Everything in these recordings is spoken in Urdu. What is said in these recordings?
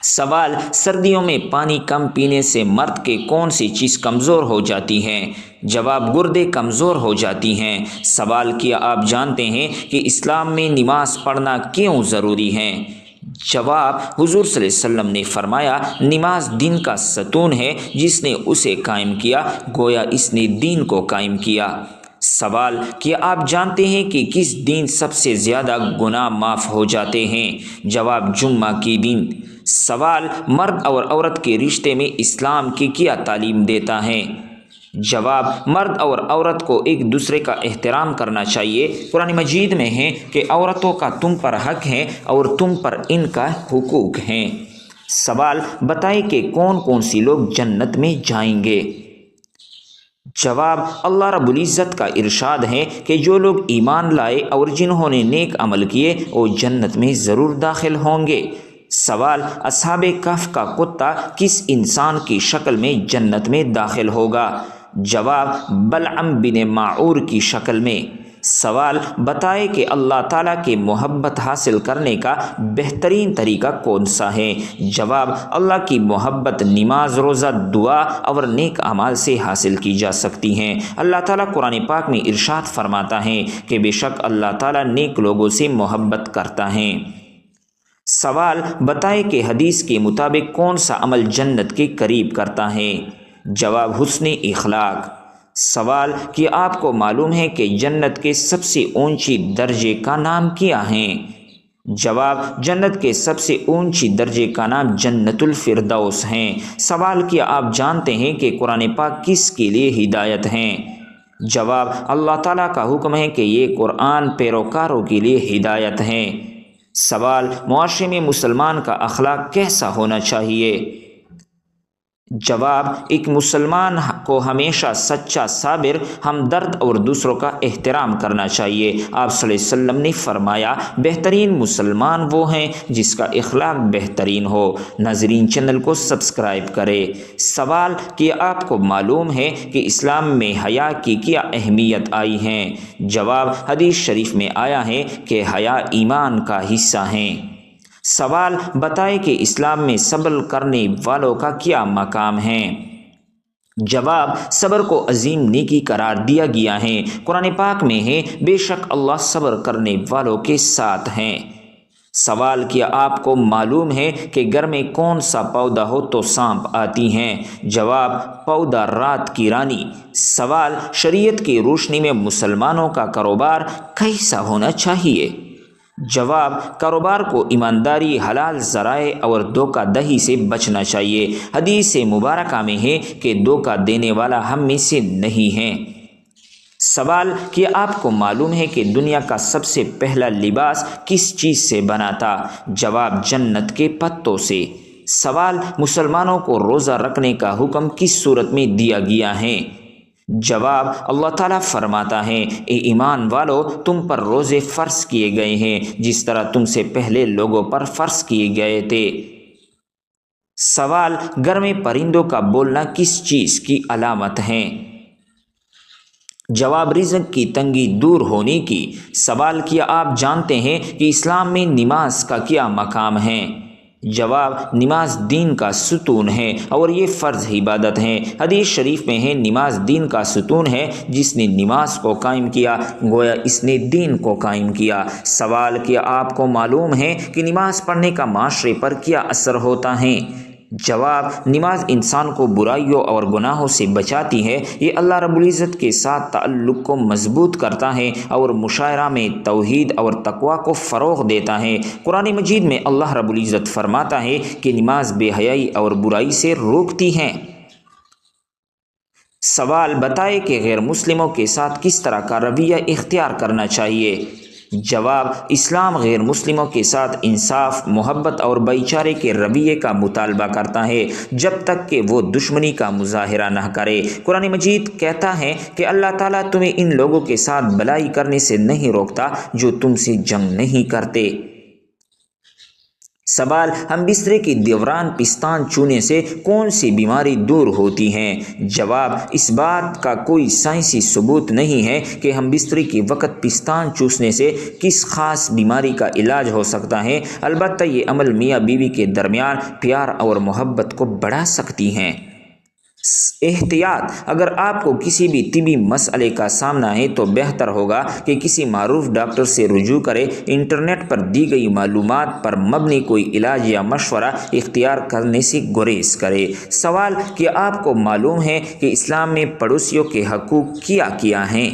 سوال: سردیوں میں پانی کم پینے سے مرد کے کون سی چیز کمزور ہو جاتی ہے؟ جواب: گردے کمزور ہو جاتی ہیں۔ سوال: کیا آپ جانتے ہیں کہ اسلام میں نماز پڑھنا کیوں ضروری ہے؟ جواب: حضور صلی اللہ علیہ وسلم نے فرمایا، نماز دین کا ستون ہے، جس نے اسے قائم کیا گویا اس نے دین کو قائم کیا۔ سوال: کیا آپ جانتے ہیں کہ کس دن سب سے زیادہ گناہ معاف ہو جاتے ہیں؟ جواب: جمعہ کی دن۔ سوال: مرد اور عورت کے رشتے میں اسلام کی کیا تعلیم دیتا ہے؟ جواب: مرد اور عورت کو ایک دوسرے کا احترام کرنا چاہیے۔ قرآن مجید میں ہے کہ عورتوں کا تم پر حق ہے اور تم پر ان کا حقوق ہیں۔ سوال: بتائیں کہ کون کون سی لوگ جنت میں جائیں گے؟ جواب: اللہ رب العزت کا ارشاد ہے کہ جو لوگ ایمان لائے اور جنہوں نے نیک عمل کیے وہ جنت میں ضرور داخل ہوں گے۔ سوال: اصحاب کہف کا کتا کس انسان کی شکل میں جنت میں داخل ہوگا؟ جواب: بلعم بن معور کی شکل میں۔ سوال: بتائیں کہ اللہ تعالیٰ کی محبت حاصل کرنے کا بہترین طریقہ کون سا ہے؟ جواب: اللہ کی محبت نماز، روزہ، دعا اور نیک اعمال سے حاصل کی جا سکتی ہیں۔ اللہ تعالیٰ قرآن پاک میں ارشاد فرماتا ہے کہ بے شک اللہ تعالیٰ نیک لوگوں سے محبت کرتا ہے۔ سوال: بتائیں کہ حدیث کے مطابق کون سا عمل جنت کے قریب کرتا ہے؟ جواب: حسن اخلاق۔ سوال: کیا آپ کو معلوم ہے کہ جنت کے سب سے اونچی درجے کا نام کیا ہے؟ جواب: جنت کے سب سے اونچی درجے کا نام جنت الفردوس ہے۔ سوال: کیا آپ جانتے ہیں کہ قرآن پاک کس کے لیے ہدایت ہے؟ جواب: اللہ تعالیٰ کا حکم ہے کہ یہ قرآن پیروکاروں کے لیے ہدایت ہے۔ سوال: معاشرے میں مسلمان کا اخلاق کیسا ہونا چاہیے؟ جواب: ایک مسلمان کو ہمیشہ سچا، صابر، ہمدرد اور دوسروں کا احترام کرنا چاہیے۔ آپ صلی اللہ علیہ وسلم نے فرمایا، بہترین مسلمان وہ ہیں جس کا اخلاق بہترین ہو۔ ناظرین، چینل کو سبسکرائب کرے۔ سوال: کیا آپ کو معلوم ہے کہ اسلام میں حیا کی کیا اہمیت آئی ہے؟ جواب: حدیث شریف میں آیا ہے کہ حیا ایمان کا حصہ ہے۔ سوال: بتائیں کہ اسلام میں صبر کرنے والوں کا کیا مقام ہے؟ جواب: صبر کو عظیم نیکی قرار دیا گیا ہے۔ قرآن پاک میں ہے، بے شک اللہ صبر کرنے والوں کے ساتھ ہیں۔ سوال: کیا آپ کو معلوم ہے کہ گھر میں کون سا پودا ہو تو سانپ آتی ہیں؟ جواب: پودا رات کی رانی۔ سوال: شریعت کی روشنی میں مسلمانوں کا کاروبار کیسا ہونا چاہیے؟ جواب: کاروبار کو ایمانداری، حلال ذرائع اور دھوکہ دہی سے بچنا چاہیے۔ حدیث مبارکہ میں ہے کہ دھوکہ دینے والا ہم میں سے نہیں ہے۔ سوال: کیا آپ کو معلوم ہے کہ دنیا کا سب سے پہلا لباس کس چیز سے بنا تھا؟ جواب: جنت کے پتوں سے۔ سوال: مسلمانوں کو روزہ رکھنے کا حکم کس صورت میں دیا گیا ہے؟ جواب: اللہ تعالیٰ فرماتا ہے، اے ایمان والو، تم پر روزے فرض کیے گئے ہیں جس طرح تم سے پہلے لوگوں پر فرض کیے گئے تھے۔ سوال: گھر میں پرندوں کا بولنا کس چیز کی علامت ہے؟ جواب: رزق کی تنگی دور ہونے کی۔ سوال: کیا آپ جانتے ہیں کہ اسلام میں نماز کا کیا مقام ہے؟ جواب: نماز دین کا ستون ہے اور یہ فرض عبادت ہے۔ حدیث شریف میں ہے، نماز دین کا ستون ہے، جس نے نماز کو قائم کیا گویا اس نے دین کو قائم کیا۔ سوال: کیا آپ کو معلوم ہے کہ نماز پڑھنے کا معاشرے پر کیا اثر ہوتا ہے؟ جواب: نماز انسان کو برائیوں اور گناہوں سے بچاتی ہے، یہ اللہ رب العزت کے ساتھ تعلق کو مضبوط کرتا ہے اور معاشرہ میں توحید اور تقوی کو فروغ دیتا ہے۔ قرآن مجید میں اللہ رب العزت فرماتا ہے کہ نماز بے حیائی اور برائی سے روکتی ہے۔ سوال: بتائیں کہ غیر مسلموں کے ساتھ کس طرح کا رویہ اختیار کرنا چاہیے؟ جواب: اسلام غیر مسلموں کے ساتھ انصاف، محبت اور بھائی چارے کے رویے کا مطالبہ کرتا ہے، جب تک کہ وہ دشمنی کا مظاہرہ نہ کرے۔ قرآن مجید کہتا ہے کہ اللہ تعالیٰ تمہیں ان لوگوں کے ساتھ بھلائی کرنے سے نہیں روکتا جو تم سے جنگ نہیں کرتے۔ سوال: ہم بسترے کی دیواران پستان چھونے سے کون سی بیماری دور ہوتی ہیں؟ جواب: اس بات کا کوئی سائنسی ثبوت نہیں ہے کہ ہم بسترے کے وقت پستان چوسنے سے کس خاص بیماری کا علاج ہو سکتا ہے، البتہ یہ عمل میاں بیوی کے درمیان پیار اور محبت کو بڑھا سکتی ہیں۔ احتیاط: اگر آپ کو کسی بھی طبی مسئلے کا سامنا ہے تو بہتر ہوگا کہ کسی معروف ڈاکٹر سے رجوع کریں۔ انٹرنیٹ پر دی گئی معلومات پر مبنی کوئی علاج یا مشورہ اختیار کرنے سے گریز کریں۔ سوال: کیا آپ کو معلوم ہے کہ اسلام میں پڑوسیوں کے حقوق کیا ہیں؟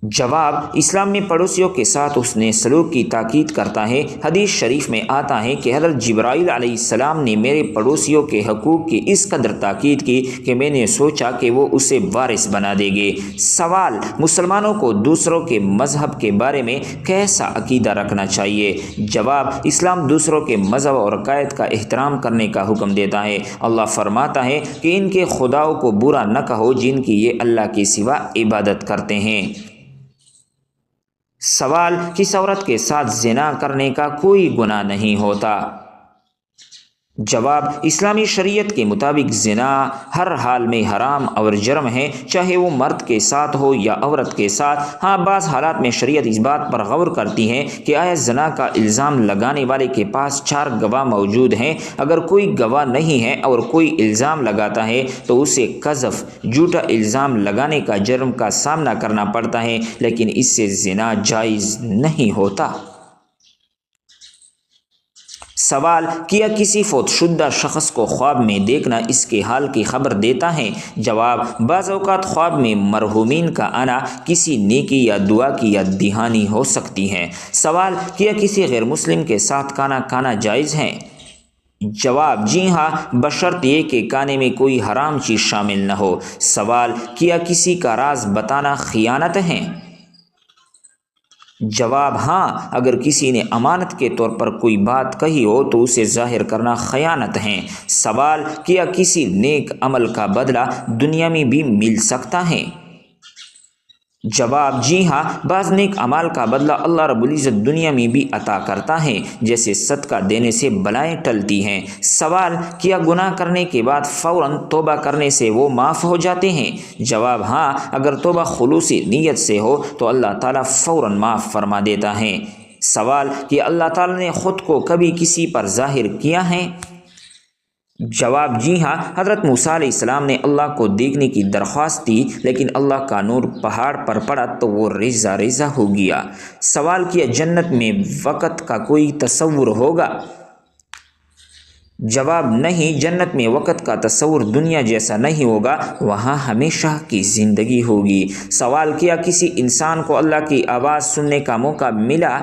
جواب: اسلام میں پڑوسیوں کے ساتھ حسن سلوک کی تاکید کرتا ہے۔ حدیث شریف میں آتا ہے کہ حضرت جبرائیل علیہ السلام نے میرے پڑوسیوں کے حقوق کی اس قدر تاکید کی کہ میں نے سوچا کہ وہ اسے وارث بنا دیں گے۔ سوال: مسلمانوں کو دوسروں کے مذہب کے بارے میں کیسا عقیدہ رکھنا چاہیے؟ جواب: اسلام دوسروں کے مذہب اور عقائد کا احترام کرنے کا حکم دیتا ہے۔ اللہ فرماتا ہے کہ ان کے خداؤں کو برا نہ کہو جن کی یہ اللہ کے سوا عبادت کرتے ہیں۔ سوال: کس عورت کے ساتھ زنا کرنے کا کوئی گناہ نہیں ہوتا؟ جواب: اسلامی شریعت کے مطابق زنا ہر حال میں حرام اور جرم ہے، چاہے وہ مرد کے ساتھ ہو یا عورت کے ساتھ۔ ہاں، بعض حالات میں شریعت اس بات پر غور کرتی ہے کہ آیا زنا کا الزام لگانے والے کے پاس 4 گواہ موجود ہیں۔ اگر کوئی گواہ نہیں ہے اور کوئی الزام لگاتا ہے تو اسے قذف، جھوٹا الزام لگانے کا جرم کا سامنا کرنا پڑتا ہے، لیکن اس سے زنا جائز نہیں ہوتا۔ سوال: کیا کسی فوت شدہ شخص کو خواب میں دیکھنا اس کے حال کی خبر دیتا ہے؟ جواب: بعض اوقات خواب میں مرحومین کا آنا کسی نیکی یا دعا کی یاد دہانی ہو سکتی ہے۔ سوال: کیا کسی غیر مسلم کے ساتھ کھانا کھانا جائز ہے؟ جواب: جی ہاں، بشرط یہ کہ کھانے میں کوئی حرام چیز شامل نہ ہو۔ سوال: کیا کسی کا راز بتانا خیانت ہے؟ جواب: ہاں، اگر کسی نے امانت کے طور پر کوئی بات کہی ہو تو اسے ظاہر کرنا خیانت ہے۔ سوال: کیا کسی نیک عمل کا بدلہ دنیا میں بھی مل سکتا ہے؟ جواب: جی ہاں، بعض نیک اعمال کا بدلہ اللہ رب العزت دنیا میں بھی عطا کرتا ہے، جیسے صدقہ دینے سے بلائیں ٹلتی ہیں۔ سوال: کیا گناہ کرنے کے بعد فوراً توبہ کرنے سے وہ معاف ہو جاتے ہیں؟ جواب: ہاں، اگر توبہ خلوصی نیت سے ہو تو اللہ تعالیٰ فوراً معاف فرما دیتا ہے۔ سوال: کیا اللہ تعالیٰ نے خود کو کبھی کسی پر ظاہر کیا ہے؟ جواب: جی ہاں، حضرت موسیٰ علیہ السلام نے اللہ کو دیکھنے کی درخواست دی، لیکن اللہ کا نور پہاڑ پر پڑا تو وہ ریزہ ریزہ ہو گیا۔ سوال: کیا جنت میں وقت کا کوئی تصور ہوگا؟ جواب: نہیں، جنت میں وقت کا تصور دنیا جیسا نہیں ہوگا، وہاں ہمیشہ کی زندگی ہوگی۔ سوال: کیا کسی انسان کو اللہ کی آواز سننے کا موقع ملا؟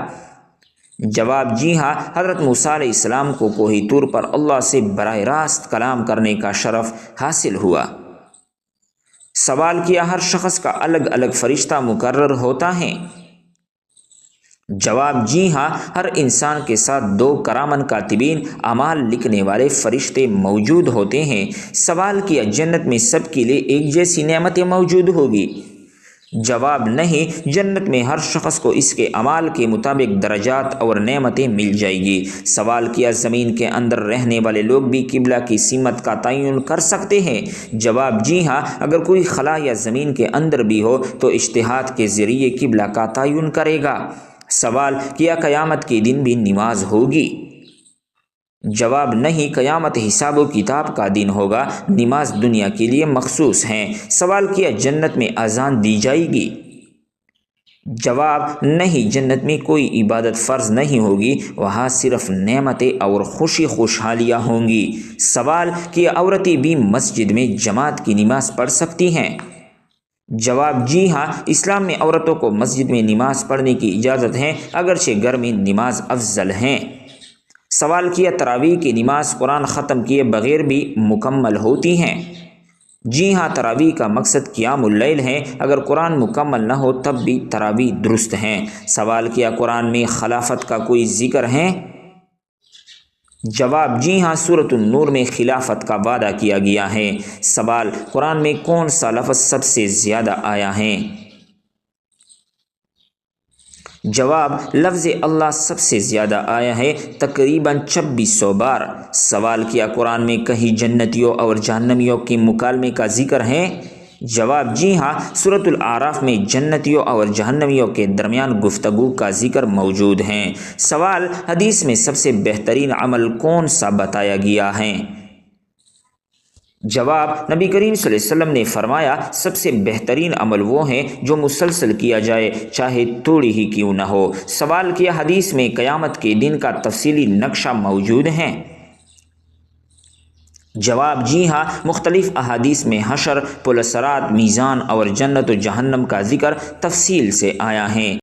جواب: جی ہاں، حضرت موسیٰ علیہ السلام کو کوہ طور پر اللہ سے براہ راست کلام کرنے کا شرف حاصل ہوا۔ سوال: کیا ہر شخص کا الگ الگ فرشتہ مقرر ہوتا ہے؟ جواب: جی ہاں، ہر انسان کے ساتھ 2 کرامن کاتبین، اعمال لکھنے والے فرشتے موجود ہوتے ہیں۔ سوال: کیا جنت میں سب کے لیے ایک جیسی نعمتیں موجود ہوگی؟ جواب: نہیں، جنت میں ہر شخص کو اس کے اعمال کے مطابق درجات اور نعمتیں مل جائے گی۔ سوال: کیا زمین کے اندر رہنے والے لوگ بھی قبلہ کی سمت کا تعین کر سکتے ہیں؟ جواب: جی ہاں، اگر کوئی خلا یا زمین کے اندر بھی ہو تو اجتہاد کے ذریعے قبلہ کا تعین کرے گا۔ سوال: کیا قیامت کے دن بھی نماز ہوگی؟ جواب: نہیں، قیامت حساب و کتاب کا دن ہوگا، نماز دنیا کے لیے مخصوص ہے۔ سوال: کیا جنت میں اذان دی جائے گی؟ جواب: نہیں، جنت میں کوئی عبادت فرض نہیں ہوگی، وہاں صرف نعمتیں اور خوشی خوشحالیاں ہوں گی۔ سوال: کیا عورتیں بھی مسجد میں جماعت کی نماز پڑھ سکتی ہیں؟ جواب: جی ہاں، اسلام میں عورتوں کو مسجد میں نماز پڑھنے کی اجازت ہے، اگرچہ گھر میں نماز افضل ہے۔ سوال: کیا تراویح کی نماز قرآن ختم کیے بغیر بھی مکمل ہوتی ہیں؟ جی ہاں، تراویح کا مقصد قیام اللیل ہے، اگر قرآن مکمل نہ ہو تب بھی تراویح درست ہیں۔ سوال: کیا قرآن میں خلافت کا کوئی ذکر ہے؟ جواب: جی ہاں، سورۃ النور میں خلافت کا وعدہ کیا گیا ہے۔ سوال: قرآن میں کون سا لفظ سب سے زیادہ آیا ہے؟ جواب: لفظ اللہ سب سے زیادہ آیا ہے، تقریباً 2600 بار۔ سوال کیا: قرآن میں کہیں جنتیوں اور جہنمیوں کے مکالمے کا ذکر ہے؟ جواب: جی ہاں، سورۃ الاعراف میں جنتیوں اور جہنمیوں کے درمیان گفتگو کا ذکر موجود ہے۔ سوال: حدیث میں سب سے بہترین عمل کون سا بتایا گیا ہے؟ جواب: نبی کریم صلی اللہ علیہ وسلم نے فرمایا، سب سے بہترین عمل وہ ہے جو مسلسل کیا جائے، چاہے تھوڑی ہی کیوں نہ ہو۔ سوال کیا: حدیث میں قیامت کے دن کا تفصیلی نقشہ موجود ہے؟ جواب: جی ہاں، مختلف احادیث میں حشر، پل صراط، میزان اور جنت و جہنم کا ذکر تفصیل سے آیا ہے۔